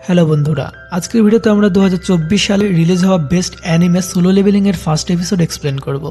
Hello বন্ধুরা, আজকের ভিডিওতে আমরা 2024 সালে রিলিজ হওয়া বেস্ট অ্যানিমে সোলো লেভেলিং এর ফার্স্ট এপিসোড এক্সপ্লেন করব।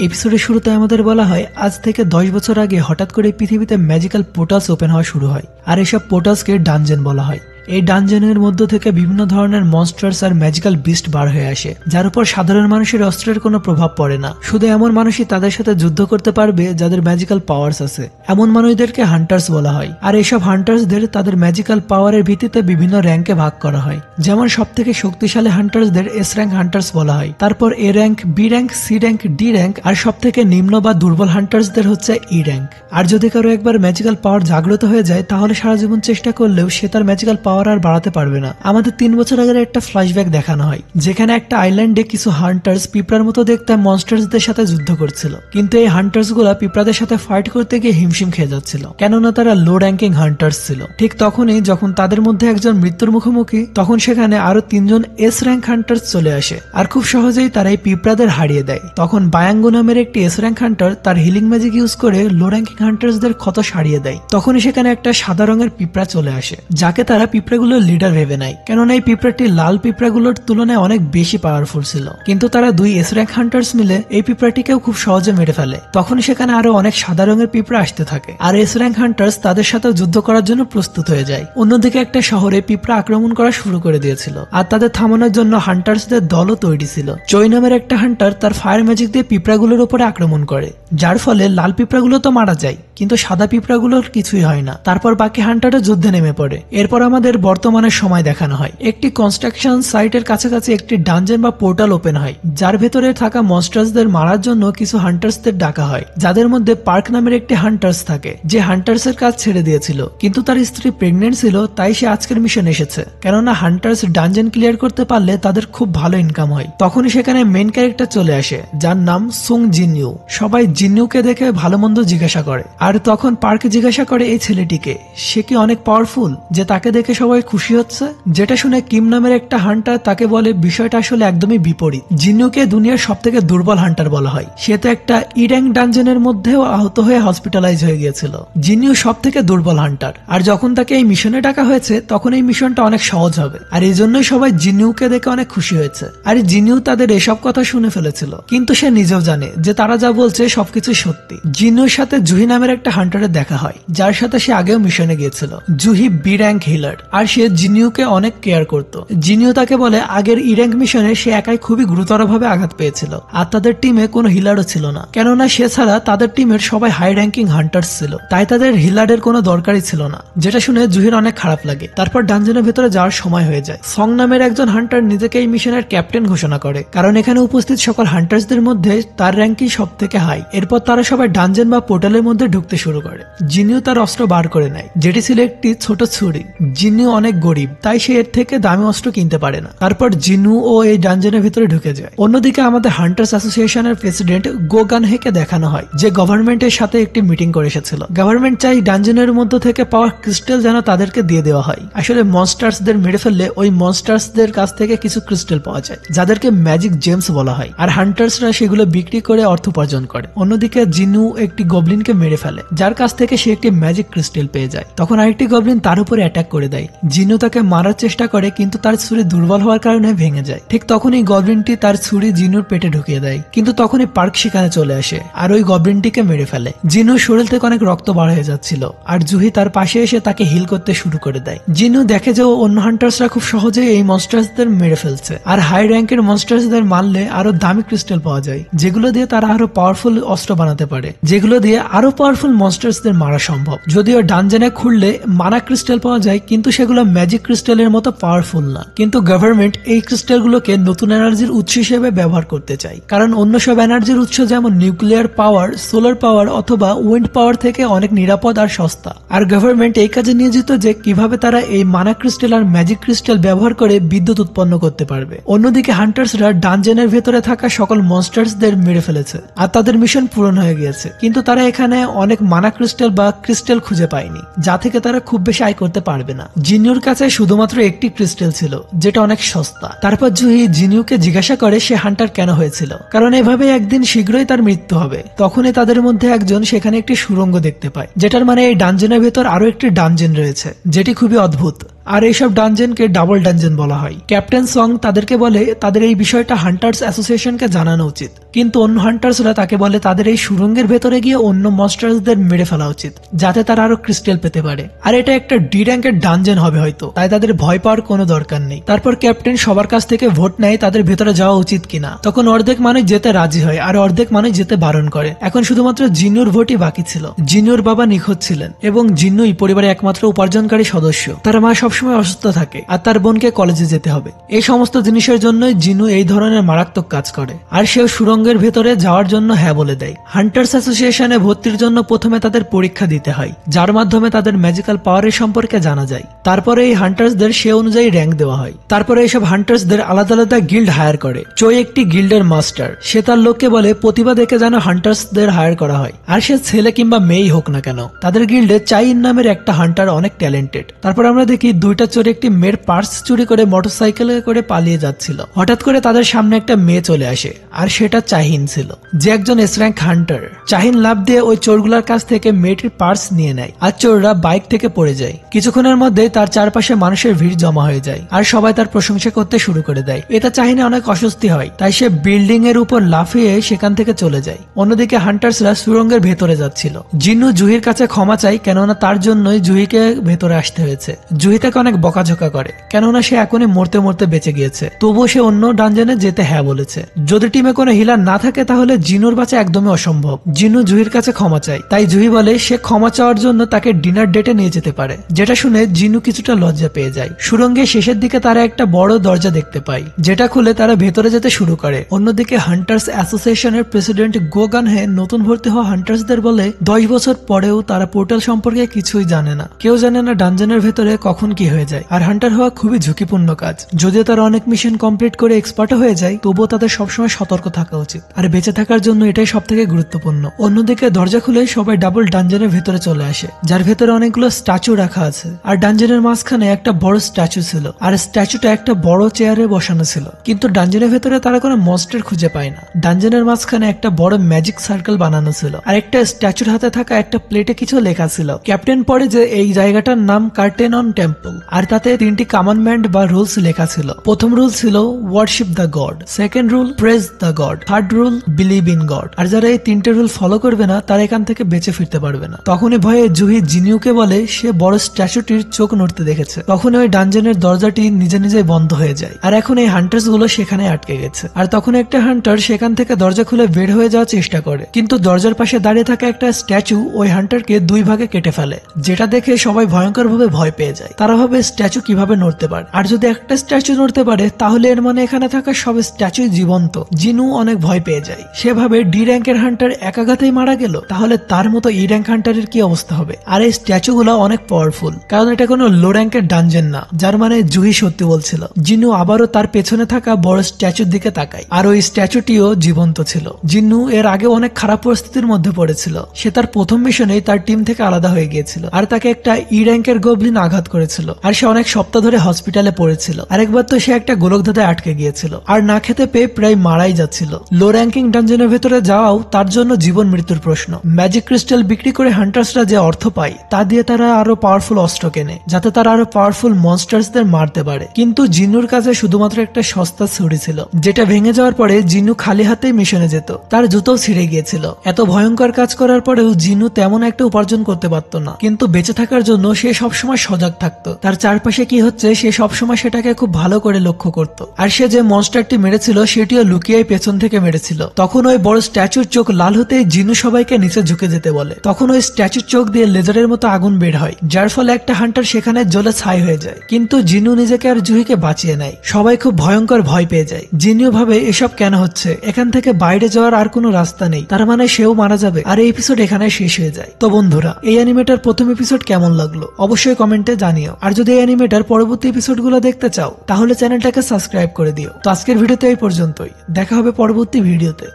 এপিসোডের শুরুতে আমাদের বলা হয় আজ থেকে 10 বছর আগে হঠাৎ করে পৃথিবীতে ম্যাজিক্যাল পোর্টালস ওপেন হওয়া শুরু হয়, আর এসব পোর্টালসকে ডানজেন বলা হয়। এই ডানজেনের মধ্য থেকে বিভিন্ন ধরনের মনস্টার্স আর ম্যাজিক্যাল বিস্ট বার হয়ে আসে, যার উপর সাধারণ মানুষের অস্ত্রের কোনো প্রভাব পড়ে না। শুধু এমন মানুষই তাদের সাথে যুদ্ধ করতে পারবে যাদের ম্যাজিক্যাল পাওয়ার্স আছে। এমন মানুষদেরকে হান্টার্স বলা হয়, আর এইসব হান্টার্সদের তাদের ম্যাজিক্যাল পাওয়ারের ভিত্তিতে বিভিন্ন র্যাঙ্কে ভাগ করা হয়। যেমন সব থেকে শক্তিশালী হান্টার্সদের এস র্যাঙ্ক হান্টার্স বলা হয়, তারপর A rank, B rank, C rank, D rank, আর সব থেকে নিম্ন বা দুর্বল হান্টার্সদের হচ্ছে ই র্যাঙ্ক। আর যদি কারো একবার ম্যাজিক্যাল পাওয়ার জাগ্রত হয়ে যায়, তাহলে সারা জীবন চেষ্টা করলেও সে তার ম্যাজিক্যাল পাওয়ার আর বাড়াতে পারবে না। আমাদের 3 বছর আগের একটা ফ্ল্যাশব্যাক দেখানো হয়, যেখানে একটা আইল্যান্ডে কিছু হান্টার্স পিঁপড়ার মতো দেখতে মনস্টার্সদের সাথে যুদ্ধ করছিল, কিন্তু এই হান্টার্স গুলা পিঁপড়াদের সাথে ফাইট করতে গিয়ে হিমশিম খেয়ে যাচ্ছিল, কেননা তারা লো র্যাঙ্কিং হান্টার্স ছিল। ঠিক তখনই যখন তাদের মধ্যে একজন মৃত্যুর মুখোমুখি, তখন সেখানে আরো 3 জন এস র্যাঙ্ক হান্টার্স চলে আসে, আর খুব সহজেই তারা এই পিঁপড়াদের হারিয়ে দেয়। তখন বায়াঙ্গো নামের একটি এস র্যাঙ্ক হান্টার তার হিলিং ম্যাজিক ইউজ করে লো র্যাঙ্কিং হান্টার্সদের ক্ষত সারিয়ে দেয়। তখনই সেখানে একটা সাদা রঙের পিঁপড়া চলে আসে, যাকে তারা পিঁপড়াগুলোর লিডার ভেবে নেয়, কেননা এই পিঁপড়াটি লাল পিঁপড়াগুলোর তুলনায় অনেক বেশি পাওয়ারফুল ছিল। কিন্তু তারা 2 এস র্যাঙ্ক হান্টার্স মিলে এই পিঁপড়াটিকেও খুব সহজে মেরে ফেলে। তখন সেখানে আরো অনেক সাদা রঙের পিঁপড়া আসতে থাকে, আর এস র্যাঙ্ক হান্টার্স তাদের সাথে যুদ্ধ করার জন্য প্রস্তুত হয়ে যায়। অন্যদিকে একটা শহরে পিঁপড়া আক্রমণ করা শুরু করে দিয়েছিল, আর তাদের থামানোর জন্য হান্টার্সদের দলও তৈরি ছিল। চই নামের একটা হান্টার তার ফায়ার ম্যাজিক দিয়ে পিঁপড়াগুলোর উপরে আক্রমণ করে, যার ফলে লাল পিঁপড়াগুলো তো মারা যায়, কিন্তু সাদা পিঁপড়াগুলোর কিছুই হয় না। তারপর বাকি হান্টাররা যুদ্ধে নেমে পড়ে। এরপর আমাদের বর্তমানের সময় দেখানো হয়, একটি কনস্ট্রাকশন সাইটের কাছাকাছি একটি ডানজেন বা পোর্টাল ওপেন হয়, যার ভেতরে থাকা মনস্টার্সদের মারার জন্য কিছু হান্টার্সদের ডাকা হয়, যাদের মধ্যে পার্ক নামের একটি হান্টার্স থাকে, যে হান্টার্সের কাজ ছেড়ে দিয়েছিল, কিন্তু তার স্ত্রী প্রেগনেন্ট ছিল, তাই সে আজকের মিশন এসেছে, কেননা হান্টার্স ডানজেন ক্লিয়ার করতে পারলে তাদের খুব ভালো ইনকাম হয়। তখনই সেখানে মেন ক্যারেক্টার চলে আসে, যার নাম সুং জিনইউ। সবাই জিনইউকে দেখে ভালো মন্দ জিজ্ঞাসা করে, আর তখন পার্ক জিজ্ঞাসা করে এই ছেলেটিকে, সে কি অনেক পাওয়ারফুল যে তাকে দেখে সবাই খুশি হচ্ছে? যেটা শুনে কিম নামের একটা হান্টার তাকে বলে বিষয়টা আসলে একদমই বিপরীত। জিনুকে দুনিয়ার সব থেকে দুর্বল হান্টার বলা হয়, সে তো একটা ই র্যাঙ্ক ডানজেনের মধ্যেও আহত হয়ে হসপিটালাইজ হয়ে গিয়েছিল। জিনিউ সব থেকে দুর্বল হান্টার, আর যখন তাকে এই মিশনে ডাকা হয়েছে, তখন এই মিশনটা অনেক সহজ হবে, আর এই জন্যই সবাই জিনিউকে দেখে অনেক খুশি হয়েছে। আর জিনিউ তাদের এসব কথা শুনে ফেলেছিল, কিন্তু সে নিজেও জানে যে তারা যা বলছে সবকিছু সত্যি। জিনিউর সাথে জুহি নামের একটা হান্টারের দেখা হয়, যার সাথে সে আগেও মিশনে গিয়েছিল। জুহি বি র্যাঙ্ক হিলার, আর সে জিনিউকে অনেক কেয়ার করত। জিনিউ তাকে বলে আগের ই র্যাঙ্ক মিশনে সে একাই খুবই গুরুতরভাবে আঘাত পেয়েছিল, আর তাদের টিমে কোনো হিলারও ছিল না, কেননা সে ছাড়া তাদের টিমের সবাই হাই র্যাঙ্কিং হান্টার্স ছিল, তাই তাদের হিলারের কোনো দরকারই ছিল না। যেটা শুনে জুহির অনেক খারাপ লাগে। তারপর ডানজেনের ভেতরে যাওয়ার সময় হয়ে যায়। সং নামের একজন হান্টার নিজেকে এই মিশনের ক্যাপ্টেন ঘোষণা করে, কারণ এখানে উপস্থিত সকল হান্টার্সদের মধ্যে তার র্যাঙ্কই সব থেকে হাই। এরপর তারা সবাই ডানজেন বা পোর্টালের মধ্যে ঢুকতে শুরু করে। জিনিউ তার অস্ত্র বার করে নেয়, যেটি ছিল একটি ছোট ছুরি। জিনিউ অনেক গরিব, তাই সে এর থেকে দামি অস্ত্র কিনতে পারে না। তারপর জিনু ও এই ডানজেনের ভিতরে ঢুকে যায়। অন্যদিকে আমাদের হান্টার্স অ্যাসোসিয়েশনের প্রেসিডেন্ট গো গান হেকে দেখানো হয়, যে গভর্নমেন্টের সাথে একটি মিটিং করে এসেছিল। গভর্নমেন্ট চাই ডানজেনের মধ্য থেকে পাওয়া ক্রিস্টাল যেন তাদেরকে দিয়ে দেওয়া হয়। আসলে মনস্টার্সদের মেরে ফেললে ওই মনস্টার্সদের কাছ থেকে কিছু ক্রিস্টাল পাওয়া যায়, যাদেরকে ম্যাজিক জেমস বলা হয়, আর হান্টার্সরা সেগুলো বিক্রি করে অর্থ উপার্জন করে। অন্যদিকে জিনু একটি গবলিনকে মেরে ফেলে, যার কাছ থেকে সে একটি ম্যাজিক ক্রিস্টাল পেয়ে যায়। তখন আরেকটি গবলিন তার উপরে অ্যাটাক করে দেয়। জিনু তাকে মারার চেষ্টা করে, কিন্তু তার ছুরি দুর্বল হওয়ার কারণে ভেঙে যায়। ঠিক তখনই গবলিনটি তার ছুরি জিনুর পেটে ঢুকিয়ে দেয়, কিন্তু তখনই পার্ক সেখানে চলে আসে, আর ওই গবলিনটিকে মেরে ফেলে। জিনুর শরীর থেকে অনেক রক্ত বার হয়ে যাচ্ছিল, আর জুহি তার পাশে এসে তাকে হিল করতে শুরু করে দেয়। জিনু দেখে যে অন্য হান্টার্সরা খুব সহজেই এই মনস্টার্সদের মেরে ফেলছে, আর হাই র্যাঙ্কের মনস্টার্সদের মারলে আরো দামি ক্রিস্টাল পাওয়া যায়, যেগুলো দিয়ে তারা আরো পাওয়ারফুল অস্ত্র বানাতে পারে, যেগুলো দিয়ে আরো পাওয়ারফুল মনস্টার্সদের মারা সম্ভব। যদিও ডানজেনে খুললে মানা ক্রিস্টাল পাওয়া যায়, কিন্তু সেগুলো ম্যাজিক ক্রিস্টালের মতো পাওয়ারফুল না। কিন্তু গভর্নমেন্ট এই ক্রিস্টালগুলোকে নতুন এনার্জির উৎস হিসেবে ব্যবহার করতে চায়, কারণ অন্য সব এনার্জির উৎস যেমন নিউক্লিয়ার পাওয়ার, সোলার পাওয়ার অথবা উইন্ড পাওয়ার থেকে অনেক নিরাপদ আর সস্তা। আর গভর্নমেন্ট এই কাজে নিয়োজিত যে কিভাবে তারা এই মানা ক্রিস্টাল আর ম্যাজিক ক্রিস্টাল ব্যবহার করে বিদ্যুৎ উৎপন্ন করতে পারবে। অন্যদিকে হান্টার্সরা ডানজেনের ভেতরে থাকা সকল মনস্টার্সদের মেরে ফেলেছে, আর তাদের মিশন পূরণ হয়ে গিয়েছে, কিন্তু তারা এখানে অনেক মানা ক্রিস্টাল বা ক্রিস্টাল খুঁজে পায়নি, যা থেকে তারা খুব বেশি আয় করতে পারবে না। জিনিউর কাছে শুধুমাত্র একটি ক্রিস্টাল ছিল, যেটা অনেক সস্তা। তারপর জুহি জিনিউকে জিজ্ঞাসা করে সে হান্টার কেন হয়েছিল, কারণ এভাবে একদিন শীঘ্রই তার মৃত্যু হবে। তখনই তাদের মধ্যে একজন সেখানে একটি সুড়ঙ্গ দেখতে পায়, যেটার মানে এই ডানজেনের ভেতর আরো একটি ডানজেন রয়েছে, যেটি খুবই অদ্ভুত। আর এইসব ডানজেনকে ডাবল ডানজেন বলা হয়। ক্যাপ্টেন সং তাদেরকে বলে তাদের এই বিষয়টা হান্টার্স অ্যাসোসিয়েশনকে জানানো উচিত, কিন্তু অন্য হান্টার্সরা তাকে বলে তাদের এই সুরঙ্গের ভেতরে গিয়ে অন্য মনস্টারদের মেরে ফেলা উচিত, যাতে তারা আরো ক্রিস্টাল পেতে পারে। আর এটা একটা ডি র্যাঙ্কের ডানজেন হবে হয়তো, তাই তাদের ভয় পাওয়ার কোনো দরকার নেই। তারপর ক্যাপ্টেন সবার কাছ থেকে ভোট নেয় তাদের ভেতরে যাওয়া উচিত কিনা। তখন অর্ধেক মানুষ যেতে রাজি হয় আর অর্ধেক মানুষ যেতে বারণ করে। এখন শুধুমাত্র জিন্নুর ভোটই বাকি ছিল। জিন্নুর বাবা নিখোঁজ ছিলেন এবং জিন্নুই পরিবারের একমাত্র উপার্জনকারী সদস্য। তার মা সবসময় অসুস্থ থাকে আর তার বোনকে কলেজে যেতে হবে। এই সমস্ত জিনিসের জন্যই জিন্নু এই ধরনের মারাত্মক কাজ করে। আর সেও সুরঙ্গের ভেতরে যাওয়ার জন্য হ্যাঁ বলে দেয়। হান্টার্স অ্যাসোসিয়েশনে ভর্তির জন্য প্রথমে তাদের পরীক্ষা দিতে হয়, যার মাধ্যমে তাদের ম্যাজিক্যাল পাওয়ারের সম্পর্কে জানা যায়। তারপরে এই হান্টার্সদের সে অনুযায়ী র্যাঙ্ক দেওয়া হয়। তারপরে এইসব হান্টার্সদের আলাদা আলাদা গিল্ড হায়ার করে। চোই একটি গিল্ডের মাস্টার, সে তার লোককে বলে প্রতিভা দেখে যেন হান্টার্সদের হায়ার করা হয়, আর সে ছেলে কিংবা মেয়েই হোক না কেন। তাদের গিল্ডে চাইন নামের একটা হান্টার অনেক ট্যালেন্টেড। তারপর আমরা দেখি দুইটা চোর একটি মেয়ের পার্স চুরি করে মোটরসাইকেলে করে পালিয়ে যাচ্ছিল। হঠাৎ করে তাদের সামনে একটা মেয়ে চলে আসে, আর সেটা চাহিন ছিল, যে একজন এস র্যাঙ্ক হান্টার। চাহিন লাভ দিয়ে ওই চোরগুলার কাছ থেকে মেয়েটির পার্স নিয়ে নেয়, আর চোররা বাইক থেকে পড়ে যায়। কিছুক্ষণের মধ্যে তার চারপাশে মানুষের ভিড় জমা হয়ে যায়, আর সবাই তার প্রশংসা করতে শুরু করে দেয়। এটা চাহিনে অনেক অস্বস্তি হয়, তাই সে বিল্ডিং এর উপর লাফিয়ে সেখান থেকে চলে যায়। অন্যদিকে হান্টার্সরা সুরঙ্গের ভেতরে যাচ্ছিল। জিন্নু জুহির কাছে ক্ষমা চাই, কেননা তার জন্যই জুহিকে ভেতরে আসতে হয়েছে। জুহি তাকে অনেক বকাঝকা করে, কেননা সে এখনই মরতে মরতে বেঁচে গিয়েছে। তবুও সে অন্য ডানজনে যেতে হ্যাঁ বলেছে। যদি টিমে কোনো হিলার না থাকে তাহলে জিনুর বাঁচা একদমই অসম্ভব। জিনু জুহির কাছে ক্ষমা চায়, তাই জুহি বলে সে ক্ষমা চাওয়ার জন্য তাকে ডিনার ডেটে নিয়ে যেতে পারে। যেটা শুনে জিনু কিছুটা লজ্জা পেয়ে যায়। সুরঙ্গের শেষের দিকে তারা একটা বড় দরজা দেখতে পায়, যেটা খুলে তারা ভেতরে যেতে শুরু করে। অন্যদিকে হান্টার্স অ্যাসোসিয়েশনের প্রেসিডেন্ট গো গান হে নতুন ভর্তি হওয়া হান্টার্সদের বলে 10 বছর পরেও তারা পোর্টাল সম্পর্কে কিছুই জানে না। কেউ জানে না ডানজনের ভেতরে কখন কি হয়ে যায়। আর হান্টার হওয়া খুবই ঝুঁকিপূর্ণ কাজ। যদিও তারা অনেক মিশন কমপ্লিট করে এক্সপার্ট হয়ে যায়, তবুও তাদের সবসময় সতর্ক থাকা উচিত। আর বেঁচে থাকার জন্য এটাই সব থেকে গুরুত্বপূর্ণ। অন্যদিকে দরজা খুলে সবাই ডাবল ডানজনের ভেতরে চলে আসে, যার ভেতরে অনেকগুলো স্ট্যাচু রাখা আছে। আর ডানজনের মাঝখানে একটা বড় স্ট্যাচু ছিল, আর স্ট্যাচুটা একটা বড় চেয়ারে বসানো ছিল। কিন্তু ডানজনের ভেতরে তারা কোনো মনস্টার খুঁজে পায় না। ডানজনের মাঝখানে একটা বড় ম্যাজিক সার্কেল বানানো ছিল, আর একটা স্ট্যাচুর হাতে থাকা একটা প্লেটে কিছু লেখা ছিল। ক্যাপ্টেন পড়ে যে এই জায়গাটার নাম কার্টেনন টেম্পল, আর তাতে 3টি কমান্ডমেন্ট বা রুলস লেখা ছিল। প্রথম রুল ছিল worship the God, second rule praise the God, third rule believe in God. আর যারা এই 3টে রুল ফলো করবে না তারা এখান থেকে বেঁচে ফিরতে পারবে না। তখনই ভয়ে জুহি জিনিউকে বলে সে বড় স্ট্যাচুটির চোখ নড়তে দেখেছে। তখন ওই ডানজনের দরজাটি নিজে নিজে বন্ধ হয়ে যায়, আর এখন এই হান্টার্স গুলো সেখানে আটকে গেছে। আর তখন একটা হান্টার সেখান থেকে দরজা খুলে বের হয়ে যাওয়ার চেষ্টা করে, কিন্তু দরজার পাশে দাঁড়িয়ে থাকা একটা স্ট্যাচু ওই হান্টারকে 2 ভাগে কেটে ফেলে, যেটা দেখে সবাই ভয়ঙ্কর ভাবে ভয় পেয়ে যায়। তারা ভাবে স্ট্যাচু কিভাবে নড়তে পারে, আর যদি একটা স্ট্যাচু নড়তে পারে তাহলে এর মানে এখানে থাকা সব স্ট্যাচুই জীবন্ত। জিনু অনেক ভয় পেয়ে যায়। সেভাবে ডি র্যাঙ্কের হান্টার একাঘাতেই মারা গেল, তাহলে তার মতো ই র্যাঙ্ক হান্টারের কি অবস্থা হবে। আর এই স্ট্যাচু গুলো অনেক পাওয়ারফুল, কারণ এটা কোনো লো র্যাঙ্কের ডানজেন না, যার মানে জুহি সত্যি বলছিল। জিনু আবারও তার পেছনে থাকা বড় স্ট্যাচুর দিকে তাকায়, আর ওই স্ট্যাচুটিও জীবন্ত ছিল। জিন্নু এর আগে অনেক খারাপ পরিস্থিতির মধ্যে পড়েছিল। সে তার প্রথম মিশনে তার টিম থেকে আলাদা হয়ে গিয়েছিল, আর তাকে একটা ই র্যাঙ্কের গবলিন আঘাত করেছিল, আর সে অনেক সপ্তাহ ধরে হসপিটালে পড়েছিল। আরেকবার তো সে একটা গোলকধাঁধায় আটকে গিয়েছিল, আর না খেতে পেয়ে প্রায় মারাই যাচ্ছিল। লো র্যাঙ্কিং ডানজনের ভেতরে যাওয়াও তার জন্য জীবন মৃত্যুর প্রশ্ন। ম্যাজিক ক্রিস্টাল বিক্রি করে হান্টার্সরা যে অর্থ পায় তা দিয়ে তারা আরো পাওয়ারফুল অস্ত্র কেনে, যাতে তারা আরো পাওয়ারফুল মনস্টার্সদের মারতে পারে। কিন্তু জিন্নুর কাছে শুধুমাত্র একটা সস্তা ছুরি ছিল, যেটা ভেঙে যাওয়ার পরে জিন্নু খালি হাতেই মিশনে যেত। তার জুতো ছিঁড়ে গিয়েছিল। এত ভয়ঙ্কর কাজ করার পরেও জিন্নু তেমন একটা উপার্জন করতে পারত না, কিন্তু বেঁচে থাকার জন্য সে সবসময় সজাগ থাকতো। তার চারপাশে কি হচ্ছে সে সবসময় সেটাকে খুব ভালো করে লক্ষ্য করত। আর সে যে মনস্টারটি মেরেছিল সেটিও লুকিয়ে পেছন থেকে মেরেছিল। তখন ওই বড় স্ট্যাচুর চোখ লাল হতে জিন্নু সবাইকে নিচে ঝুঁকে যেতে বলে। তখন ওই স্ট্যাচুর চোখ দিয়ে লেজারের মতো আগুন বের হয়, যার ফলে একটা হান্টার সেখানে জ্বলে ছাই হয়ে যায়। কিন্তু জিন্নু নিজেকে আর জুহিকে বাঁচিয়ে নেয়। সবাই খুব ভয়ঙ্কর ভয় পেয়ে যায়। জিন্নু ভাবে এসব কেন হচ্ছে, এখান থেকে বাইরে যাওয়ার আর কোনো রাস্তা নেই, তার মানে সেও মারা যাবে। আর এই এপিসোড এখানে শেষ হয়ে যায়। তো বন্ধুরা, এই অ্যানিমেটার প্রথম এপিসোড কেমন লাগলো অবশ্যই কমেন্টে জানিও। আর যদি এই অ্যানিমেটার পরবর্তী এপিসোডগুলো দেখতে চাও তাহলে চ্যানেলটাকে সাবস্ক্রাইব করে দিও। তো আজকের ভিডিওতে এই পর্যন্তই, দেখা হবে পরবর্তী ভিডিওতে।